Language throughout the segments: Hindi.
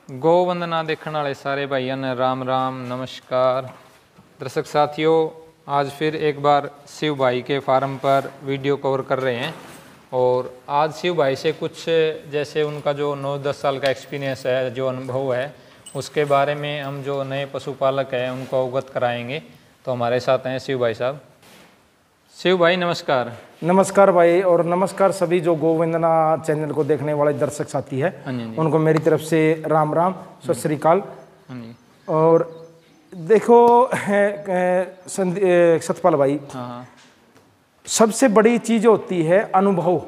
गौ वंदना देखने वाले सारे भाइयों ने राम राम नमस्कार। दर्शक साथियों, आज फिर एक बार शिव भाई के फार्म पर वीडियो कवर कर रहे हैं और आज शिव भाई से कुछ जैसे उनका जो 9-10 साल का एक्सपीरियंस है, जो अनुभव है, उसके बारे में हम जो नए पशुपालक हैं उनको अवगत कराएंगे। तो हमारे साथ हैं शिव भाई साहब। शिव भाई नमस्कार। नमस्कार भाई, और नमस्कार सभी जो गौ वंदना चैनल को देखने वाले दर्शक साथी है, उनको मेरी तरफ से राम राम सत श्री अकाल। और देखो सतपाल भाई, सबसे बड़ी चीज होती है अनुभव।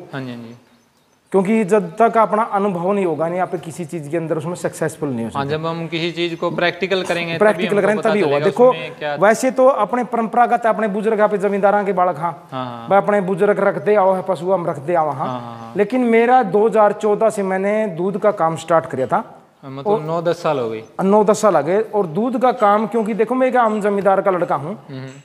क्योंकि जब तक अपना अनुभव नहीं होगा नहीं, आप किसी चीज के अंदर उसमें सक्सेसफुल नहीं हो सकते। जब हम किसी चीज को प्रैक्टिकल करेंगे तभी होगा। देखो वैसे तो अपने परंपरागत अपने बुजुर्ग पे जमींदारा के बालक, हाँ वह अपने बुजुर्ग रखते आओ है, पशु हम रखते आओ। हाँ लेकिन मेरा 2014 से मैंने दूध का काम स्टार्ट किया था। मतलब 9-10 साल हो गई। 9-10 साल आ गए। और दूध का काम, क्योंकि देखो मैं एक आम जमींदार का लड़का हूँ,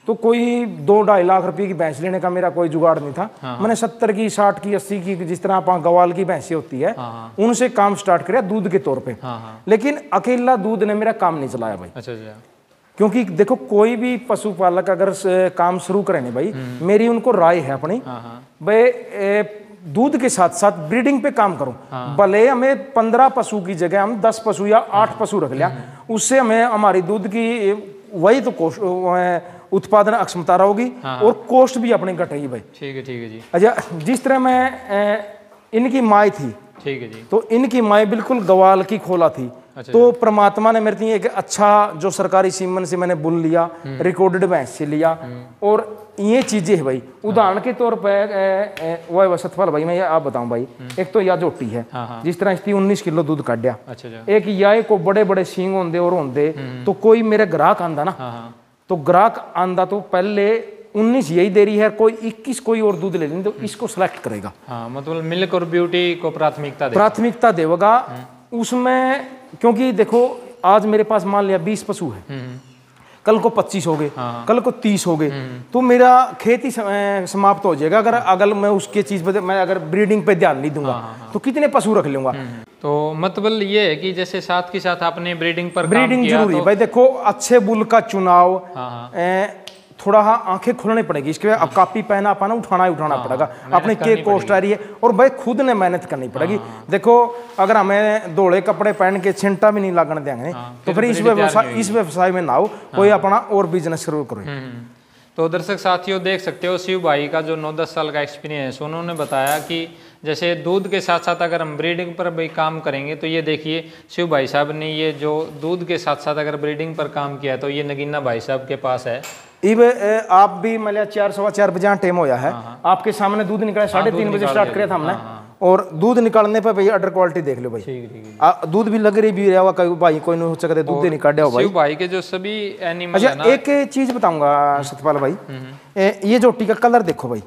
तो कोई 2-2.5 लाख रुपए की भैंस लेने का मेरा कोई जुगाड़ नहीं था। मैंने 70 की, 60 की, 80 की, जिस तरह आप गवाल की भैंसें होती है, उनसे काम स्टार्ट किया दूध के तौर पे। लेकिन अकेला दूध ने मेरा काम नहीं चलाया भाई। अच्छा। क्योंकि देखो कोई भी पशुपालक अगर काम शुरू करे नहीं भाई, मेरी उनको राय है अपनी, भाई दूध के साथ साथ ब्रीडिंग पे काम करो। भले हमें 15 पशु की जगह हम 10 पशु या 8 पशु रख लिया, उससे हमें हमारी दूध की वही तो उत्पादन अक्षमता होगी और कॉस्ट भी अपनी घटेगी भाई। ठीक है जी। अच्छा, जिस तरह मैं इनकी माई थी, ठीक है जी, तो इनकी माई बिल्कुल गवाल की खोला थी। अच्छा। तो परमात्मा ने मेरे लिए एक अच्छा जो सरकारी सीमन से मैंने बुल लिया, रिकॉर्डेड भैंस से लिया, और ये चीजें है भाई। उदाहरण के तौर पर वह सतपाल भाई, मैं आप बताऊं भाई, एक तो यह जोटी है जिस तरह इसकी 19 किलो दूध काटा। एक यह को बड़े बड़े सींग होंगे और होंगे, तो कोई मेरे ग्राहक आंदा ना, तो ग्राहक आंदा तो पहले 19 यही दे रही है, कोई 21 कोई और दूध ले लेंगे तो इसको सिलेक्ट करेगा। मतलब मिल्क और ब्यूटी को प्राथमिकता देगा उसमें। क्योंकि देखो आज मेरे पास मान लिया 20 पशु है, कल को 25 हो गए, कल को 30 हो गए, तो मेरा खेत ही समाप्त हो जाएगा अगर मैं उसके चीज पे, मैं अगर ब्रीडिंग पे ध्यान नहीं दूंगा तो कितने पशु रख लूंगा। तो मतलब ये है कि जैसे साथ के साथ आपने ब्रीडिंग जरूरी है भाई। देखो अच्छे बुल का चुनाव, थोड़ा आंखें खोलनी पड़ेगी इसके। अब कापी पहना पाना उठाना पड़ेगा, अपनी के कॉस्ट आ रही है, और भाई खुद ने मेहनत करनी पड़ेगी। देखो अगर हमें धोले कपड़े पहन के छिंटा भी नहीं लगने देंगे तो फिर इस व्यवसाय में ना हो, कोई अपना और बिजनेस शुरू करो। तो दर्शक साथियों देख सकते हो शिव भाई का जो 9-10 साल का एक्सपीरियंस, उन्होंने बताया कि जैसे दूध के साथ साथ अगर हम ब्रीडिंग पर भी काम करेंगे, तो ये देखिए शिव भाई साहब ने ये जो दूध के साथ साथ अगर ब्रीडिंग पर काम किया, तो ये नगीना भाई साहब के पास है। आप भी मतलब 4-4 बजे टाइम होया है, आपके सामने दूध निकला 3:30 बजे स्टार्ट किया था हमने, और दूध निकालने पे भाई अडर क्वालिटी देख लो भाई। दूध भी लग रही भी रहा भाई, कोई नहीं हो सकता दूध नहीं काटा भाई। शिव भाई के जो सभी एनिमल है ना, एक चीज बताऊंगा सतपाल भाई, ये जोटी का कलर देखो भाई।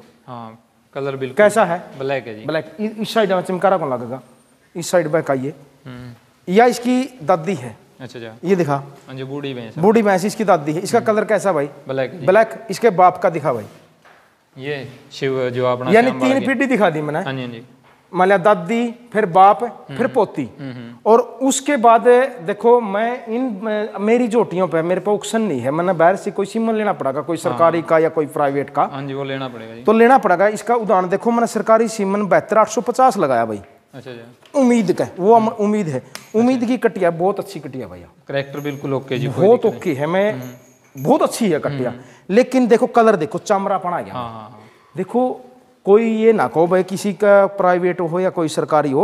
कलर बिल्कुल कैसा है? ब्लैक है जी। ब्लैक। इस साइड में चमकारा कौन लगेगा, इस साइड बैक आइए, या इसकी दादी है। अच्छा, ये दिखा बूढ़ी भैंस इसकी दादी है। इसका कलर कैसा भाई? ब्लैक। इसके बाप का दिखा भाई, ये शिव जो अपना, यानी 3 पीढ़ी दिखा दी मैंने। मान लिया दादी, फिर बाप, फिर पोती, और उसके बाद देखो मैं मेरी जोटियों पे मेरे पे ऑक्शन नहीं है, मैंने बाहर से कोई सीमन लेना पड़ेगा, कोई सरकारी का या कोई प्राइवेट का। वो लेना पड़ेगा तो लेना पड़ेगा। इसका उदाहरण देखो, मैंने सरकारी सीमन 72,850 लगाया भाई। अच्छा। उम्मीद का वो उम्मीद है, उम्मीद की कटिया बहुत अच्छी कटिया भैया। करैक्टर बिल्कुल ओके जी, बहुत ओके है, मैं बहुत अच्छी है कटिया। लेकिन देखो कलर देखो, चमड़ापन आ गया। देखो कोई ये ना कहो भाई किसी का प्राइवेट हो या कोई सरकारी हो,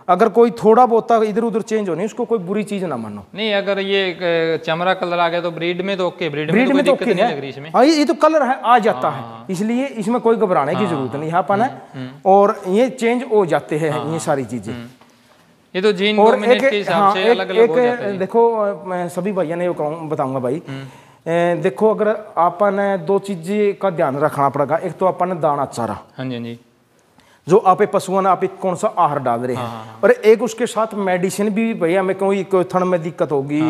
अगर कोई थोड़ा बहुत इधर उधर चेंज हो नहीं, उसको कोई बुरी चीज ना मानो। नहीं, अगर ये चमड़ा कलर आ गया तो ब्रीड में तो ओके, ब्रीड में तो ओके नहीं लग रही इसमें। ये तो कलर है आ जाता है, इसलिए इसमें कोई घबराने की जरूरत नहीं है अपन है, और ये चेंज हो जाते हैं ये सारी चीजें। ये तो जीन डोमिनेंस के हिसाब से अलग-अलग हो जाते हैं। देखो मैं सभी भैया ने बताऊंगा भाई, देखो अगर अपन 2 चीजें का ध्यान रखना पड़ेगा। एक तो अपन दाना चारा, जो आप पशुओं ने आप कौन सा आहार डाल रहे हैं, और एक उसके साथ मेडिसिन भी भैया, हमें कोई थन में दिक्कत होगी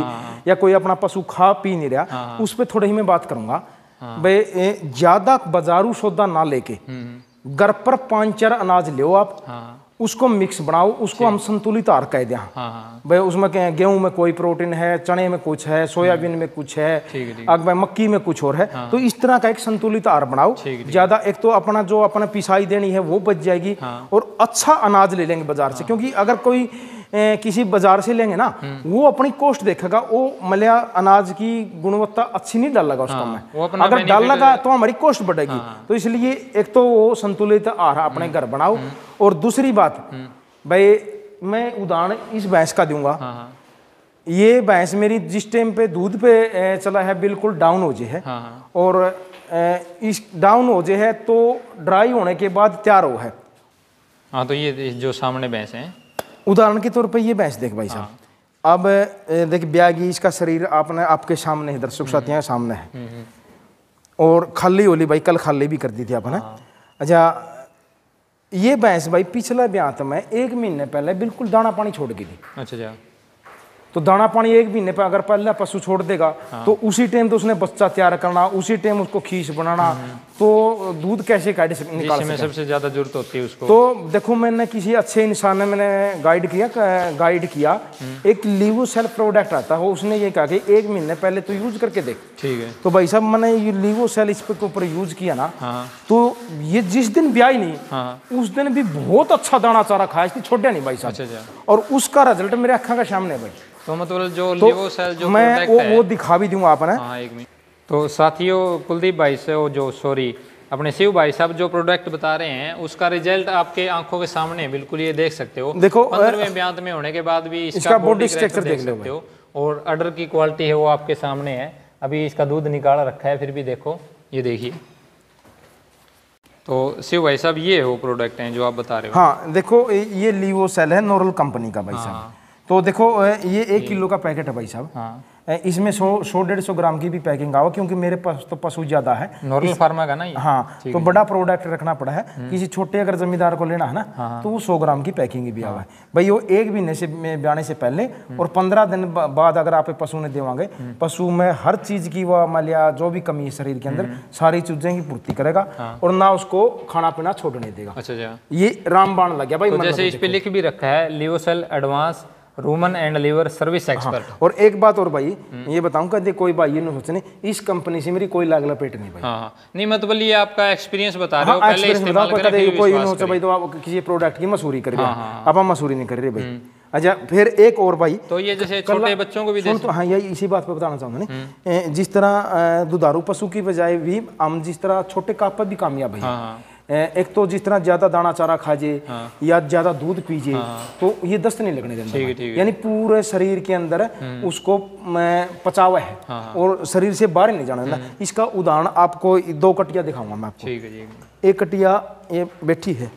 या कोई अपना पशु खा पी नहीं रहा, उस पर थोड़ी ही मैं बात करूंगा भाई। ज्यादा बाजारू सौदा ना लेके घर पर 5-4 अनाज लो आप, उसको मिक्स बनाओ, उसको हम संतुलित आहार कह दें। हाँ हाँ भाई उसमें क्या है, गेहूं में कोई प्रोटीन है, चने में कुछ है, सोयाबीन में कुछ है, अब भाई मक्की में कुछ और है। तो इस तरह का एक संतुलित आहार बनाओ। ज्यादा एक तो अपना जो अपना पिसाई देनी है वो बच जाएगी, और अच्छा अनाज ले लेंगे बाजार से, क्योंकि अगर कोई किसी बाजार से लेंगे ना, वो अपनी कॉस्ट देखेगा, वो मलिया अनाज की गुणवत्ता अच्छी नहीं डालेगा उसको में, अगर डालेगा तो हमारी कॉस्ट बढ़ेगी। तो इसलिए एक तो वो संतुलित आहार अपने घर बनाओ। और दूसरी बात भाई, मैं उदाहरण इस भैंस का दूंगा। ये भैंस मेरी जिस टाइम पे दूध पे चला है बिल्कुल डाउन हो जाए है, और इस डाउन हो जाए है तो ड्राई होने के बाद तैयार हो है। हाँ, तो ये जो सामने भैंस है, उदाहरण के तौर पे ये भैंस देख भाई साहब, अब देख ब्यागी, इसका शरीर आपने आपके सामने है, दर्शक साथियों सामने है, और खाली होली भाई, कल खाली भी कर दी थी आपने। अच्छा, ये भैंस भाई पिछले ब्यात में 1 महीने पहले बिल्कुल दाना पानी छोड़ गई थी। अच्छा, तो दाना पानी 1 महीने पे अगर पहला पशु छोड़ देगा तो उसी टाइम तो उसने बच्चा तैयार करना, उसी टाइम उसको खीस बनाना, तो दूध कैसे निकाल जिसमें सबसे ज्यादा जरूरत होती है उसको। तो देखो, मैंने किसी अच्छे इंसान ने मैंने गाइड किया एक लिवोसेल प्रोडक्ट आता है, उसने ये कहा कि 1 महीने पहले तो यूज करके देख। ठीक है। तो भाई साहब मैंने ये लिवोसेल इस पे ऊपर यूज किया ना, तो ये जिस दिन ब्याई नहीं उस दिन भी बहुत अच्छा दाना चारा खाया, छोटे नहीं भाई साहब। और उसका रिजल्ट मेरे अखा का सामने भाई। तो मतलब जो लिवोसेल जो मैं वो दिखा भी दूंगा आपने। हाँ, 1 मिनट। तो साथियों, कुलदीप भाई से अपने शिव भाई साहब जो प्रोडक्ट बता रहे हैं उसका रिजल्ट आपके आंखों के सामने है, बिल्कुल ये देख सकते हो। देखो 15वें ब्यात में होने के बाद भी इसका बॉडी स्ट्रक्चर देख सकते हो, और अडर की क्वालिटी है वो आपके सामने है। अभी इसका दूध निकाला रखा है, फिर भी देखो, ये देखिए। तो शिव भाई साहब, ये वो प्रोडक्ट हैं जो आप बता रहे हो। हाँ देखो, ये लिवोसेल है नोरल कंपनी का भाई साहब। तो देखो, ये 1 किलो का पैकेट है भाई साहब। इसमें 100-150 ग्राम की भी पैकिंग आओ, क्योंकि मेरे पास तो पशु ज्यादा है, नॉर्मल फार्मा का ना ये। हाँ, तो बड़ा प्रोडक्ट रखना पड़ा है। किसी छोटे अगर जमींदार को लेना है ना, तो वो 100 ग्राम की पैकिंग भी आवा है भाई। वो 1 महीने से ब्याने से पहले और 15 दिन बाद अगर आप पशु ने देवांगे, पशु में हर चीज की वह मालिया जो भी कमी है शरीर के अंदर, सारी चीजें की पूर्ति करेगा, और ना उसको खाना पीना छोड़ने देगा। अच्छा, ये रामबाण लग गया भाई। तो जैसे इस पे लिख भी रखा है, लिवोसेल advance rumen and liver service expert. और एक बात और भाई, ये बताऊं कभी कोई भाई ये नहीं सोचने इस कंपनी से मेरी कोई लाग लपेट नहीं भाई। हाँ, नहीं मतलब ये आपका एक्सपीरियंस बता रहे हो, पहले इस्तेमाल करें, कोई नहीं सोचा भाई तो आप किसी प्रोडक्ट की मसूरी कर रहे हैं, आप मसूरी नहीं कर रहे भाई। अच्छा, फिर एक और भाई, तो ये जैसे छोटे बच्चों को भी दे, तो हाँ, यही इसी बात पे बताना चाहूंगा ना, जिस तरह दुधारू पशु की बजाय भी हम जिस तरह छोटे काप भी कामयाब है। एक तो जिस तरह ज्यादा दाना चारा खाजे या ज्यादा दूध पीजे, तो ये दस्त नहीं लगने देता, यानी पूरे शरीर के अंदर उसको पचावा है, और शरीर से बाहर नहीं जाना देता। इसका उदाहरण आपको 2 कटिया दिखाऊंगा मैं आपको। ठीक है। एक कटिया ये बैठी है,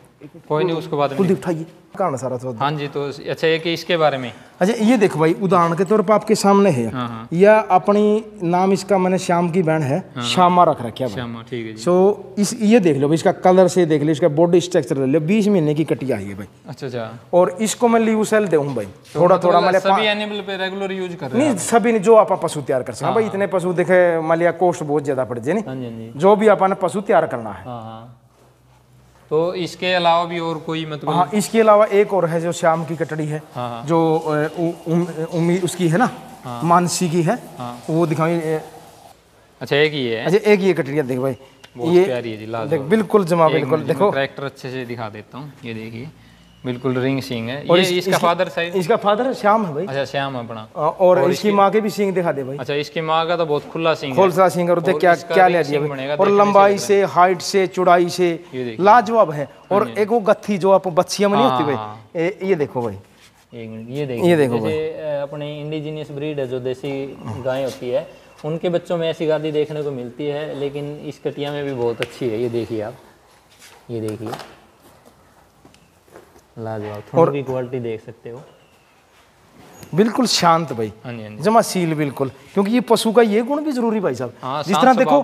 कोई नहीं, उसको बाद में उठाइए कारण सारा तो। हाँ जी, तो अच्छा, ये कि इसके बारे में, अच्छा ये देखो भाई, उदाहरण के तौर पर आपके सामने है, या अपनी नाम इसका मैंने श्याम की बहन है, श्यामा रख रखा है। श्यामा, ठीक है जी। सो ये देख लो, इसका कलर से देख लो, इसका बॉडी स्ट्रक्चर ले लो, 20 महीने की कटिया है भाई। अच्छा, और इसको मैं लिवोसेल दूं भाई, थोड़ा मैं सभी एनिमल पे रेगुलर यूज कर रहे हैं? नहीं, सभी नहीं, जो आप पशु तैयार कर सकते भाई। इतने पशु देखे मालिया कॉस्ट बहुत ज्यादा पड़ जाए नहीं, जो भी आपने पशु तैयार करना है। तो इसके अलावा भी और कोई मतलब? हाँ, इसके अलावा एक और है जो श्याम की कटड़ी है, जो उसकी है ना, मानसी की है, वो दिखाएं। अच्छा, एक ही है? अच्छा, एक ये कटड़िया देख भाई, बहुत प्यारी है जी, देख बिल्कुल जमा, बिल्कुल देखो, ट्रैक्टर अच्छे से दिखा देता हूँ। ये देखिए, बिल्कुल रिंग सिंग है। और ये इसका फादर साइड? इसका फादर श्याम है भाई। अच्छा, श्याम अपना। और इसकी माँ के भी सिंग दिखा दे भाई। अच्छा, इसकी माँ का तो बहुत खुला सिंग है, खुला सिंग, और देख क्या ले दिया, और लंबाई से, हाइट से, चौड़ाई से लाजवाब है। और एक वो गत्थी जो आप बच्चियां में नहीं होती भाई, ये देखो भाई, एक मिनट, ये देखो भाई, अपने इंडिजिनियस ब्रीड है जो देसी गाय होती है, उनके बच्चों में ऐसी गादी देखने को मिलती है, लेकिन इस कटिया में भी बहुत अच्छी है। ये देखिए आप, ये देखिए, लाजवाब, थोड़ी की क्वालिटी देख सकते हो, बिल्कुल शांत भाई। हाँ जी, जमा सील बिल्कुल, क्योंकि ये पशु का ये गुण भी जरूरी भाई साहब। जिस तरह देखो,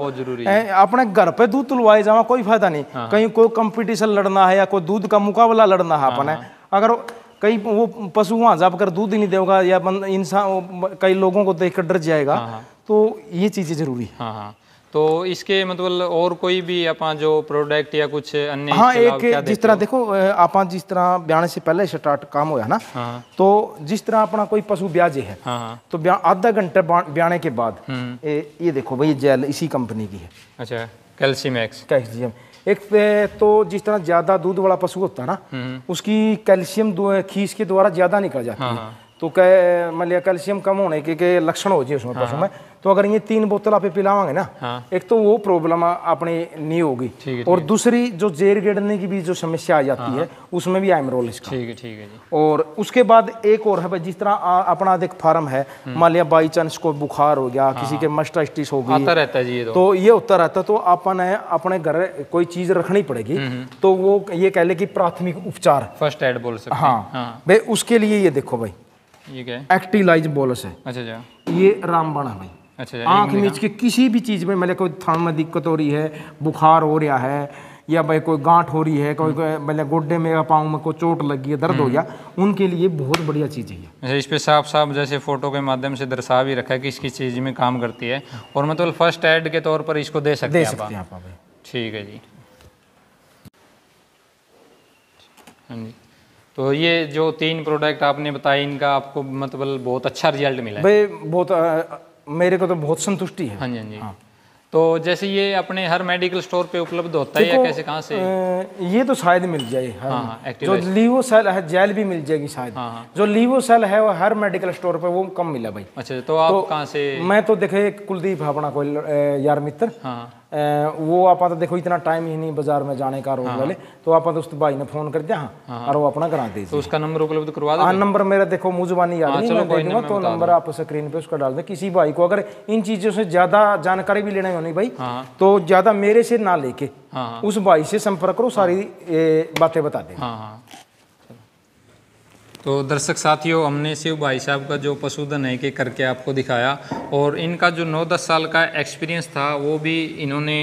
अपने घर पे दूध तुलवाए जावा कोई फायदा नहीं, कहीं कोई कंपटीशन लड़ना है या कोई दूध का मुकाबला लड़ना है अपने, अगर कई वो पशु वहां जाकर दूध ही नहीं देगा, या इंसान कई लोगों को देखकर डर जाएगा, तो ये चीजें जरूरी है। हाँ, तो तो इसके मतलब और कोई भी अपना जो प्रोडक्ट या कुछ अन्य हाँ, इसके अलावा क्या एक जिस तरह देखो आप जिस तरह ब्याने से पहले स्टार्ट काम होया ना, हाँ, तो जिस तरह अपना कोई पशु ब्याजे है, हाँ, तो आधा घंटे ब्याने के बाद ये देखो भाई, जेल इसी कंपनी की है। अच्छा, कैल्शियम एक्स। कैल्शियम एक तो जिस तरह ज्यादा दूध वाला पशु होता है ना, उसकी कैल्शियम खीस के द्वारा ज्यादा निकल जाती है, तो मान लिया कैल्शियम कम होने के लक्षण हो जाए उसमें पशु में, तो अगर ये 3 बोतल आप पिलावांगे ना, एक तो वो प्रॉब्लम अपने नहीं होगी, और दूसरी जो जेर गिरने की भी जो समस्या आ जाती है, उसमें भी अहम रोल इसका। ठीक है जी। और उसके बाद एक और है भाई, जिस तरह अपना देख फार्म है, मान लिया बाई चांस को बुखार हो गया, किसी के मास्टाइटिस हो गई, आता रहता है जी, तो ये होता रहता, तो अपन अपने घर कोई चीज रखनी पड़ेगी, तो वो ये कह ले कि प्राथमिक उपचार, फर्स्ट एड बोल सकते हैं। हाँ भाई, उसके लिए ये देखो भाई, ये क्या है? एक्टिलाइज बोलस है। अच्छा, ये रामबाण है भाई। अच्छा, आंख मीच के किसी भी चीज में, मतलब कोई थान में दिक्कत हो रही है, बुखार हो रहा है, या भाई कोई गांठ हो रही है, कोई मतलब गोड्डे में या पाँव में कोई चोट लगी है, दर्द हो गया, उनके लिए बहुत बढ़िया चीज है। अच्छा, इस पे साफ साफ जैसे फोटो के माध्यम से दर्शा भी रखा है कि इसकी चीज में काम करती है, और मतलब फर्स्ट एड के तौर पर इसको दे सकते हैं आप। ठीक है जी। हाँ जी, तो ये जो 3 प्रोडक्ट आपने बताए, इनका आपको मतलब बहुत अच्छा रिजल्ट मिला है भाई? बहुत मेरे को तो बहुत संतुष्टि है। हाँ जी। तो जैसे ये अपने हर मेडिकल स्टोर पे उपलब्ध होता है या कैसे, कहाँ से? ये तो शायद मिल जाए, जो लीवो सेल है, जेल भी मिल जाएगी शायद। जो लीवो सेल है वो हर मेडिकल स्टोर पे वो कम मिला भाई। अच्छा, तो आप कहाँ से? मैं तो देखे कुलदीप अपना कोई यार मित्र, वो आप तो देखो इतना टाइम ही नहीं बाजार में जाने का रोज वाले, तो आप तो उस भाई ने फोन कर दिया, और वो अपना करा दे। तो उसका नंबर उपलब्ध करवा दो। हाँ, नंबर मेरा देखो मुझबानी याद नहीं, मैं दे दूंगा, तो नंबर आप स्क्रीन पे उसका डाल दे। किसी भाई को अगर इन चीजों से ज्यादा जानकारी भी लेना होनी भाई, तो ज्यादा मेरे से ना लेके उस भाई से संपर्क करो, सारी बातें बता दे। तो दर्शक साथियों, हमने शिव भाई साहब का जो पशुधन है कि करके आपको दिखाया, और इनका जो 9-10 साल का एक्सपीरियंस था वो भी इन्होंने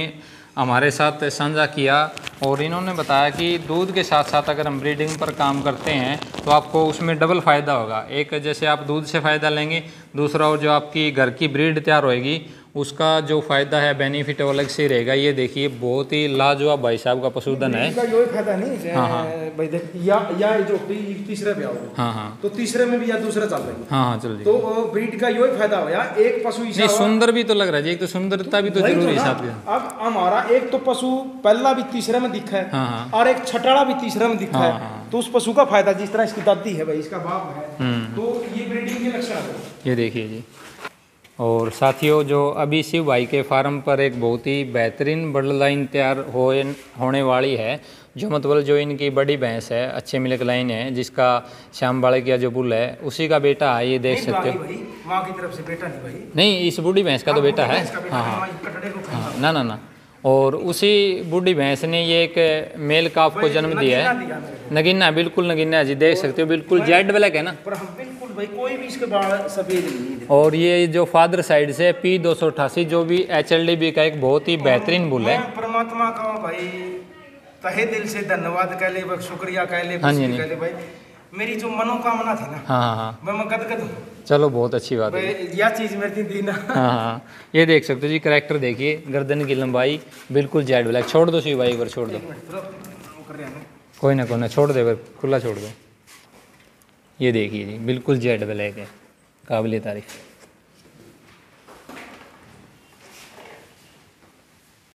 हमारे साथ साझा किया, और इन्होंने बताया कि दूध के साथ साथ अगर हम ब्रीडिंग पर काम करते हैं तो आपको उसमें डबल फ़ायदा होगा। एक जैसे आप दूध से फ़ायदा लेंगे, दूसरा और जो आपकी घर की ब्रीड तैयार होएगी उसका जो फ़ायदा है, बेनिफिट वो अलग से रहेगा। ये देखिए, बहुत ही लाजवाब भाई साहब का पशुधन है। इसका ये फायदा नहीं भाई, देख या जो तीसरे पे आओ, तो तीसरे में भी या दूसरा चल रही है, चल रही, तो ब्रीड का ये फायदा हो, या एक पशु नहीं सुंदर भी तो लग रहा है जी, एक तो सुंदरता भी तो जरूरी है साथ में। अब हमारा एक तो पशु पहला भी तीसरे में दिखा है, और एक छठाड़ा भी तीसरे में दिखा है, तो उस पशु का फायदा, जिस तरह इसकी दादी है भाई, इसका बाप है, तो ये ब्रीडिंग के लक्षण है। ये देखिए जी। और साथियों, जो अभी शिव भाई के फार्म पर एक बहुत ही बेहतरीन बर्ड लाइन तैयार होने वाली है, जो मतलब जो इनकी बड़ी भैंस है, अच्छे मिल्क लाइन है, जिसका श्याम बाड़े का जो बुल है उसी का बेटा है। ये देख सकते हो, माँ की तरफ से बेटा नहीं भाई, नहीं, इस बूढ़ी भैंस का तो बेटा है। हाँ, ना, और उसी बूढ़ी भैंस ने ये एक मेल काफ को जन्म दिया है। नगीना, बिल्कुल नगीना है जी, देख सकते हो, बिल्कुल जेड ब्लैक है ना, बिल्कुल भाई, कोई भी इसके बाल सफेद नहीं। और ये जो फादर साइड से P288 जो भी HLDB का एक बहुत ही बेहतरीन बुल है। परमात्मा का भाई तहे दिल से धन्यवाद कह ले, शुक्रिया कह ले, कह ले भाई, मेरी जो मनोकामना थी ना, मैं गदगद हूँ। चलो, बहुत अच्छी बात है, यह चीज मेरी थी ना। ये देख सकते हो जी, कैरेक्टर देखिए, गर्दन की लंबाई बिल्कुल जेड ब्लैक। छोड़ दो शिव भाई, एक बार छोड़ दो, कोई ना छोड़ दे, खुला छोड़ दो। ये देखिए जी, बिल्कुल जेड ब्लैक है, काबिल तारीफ।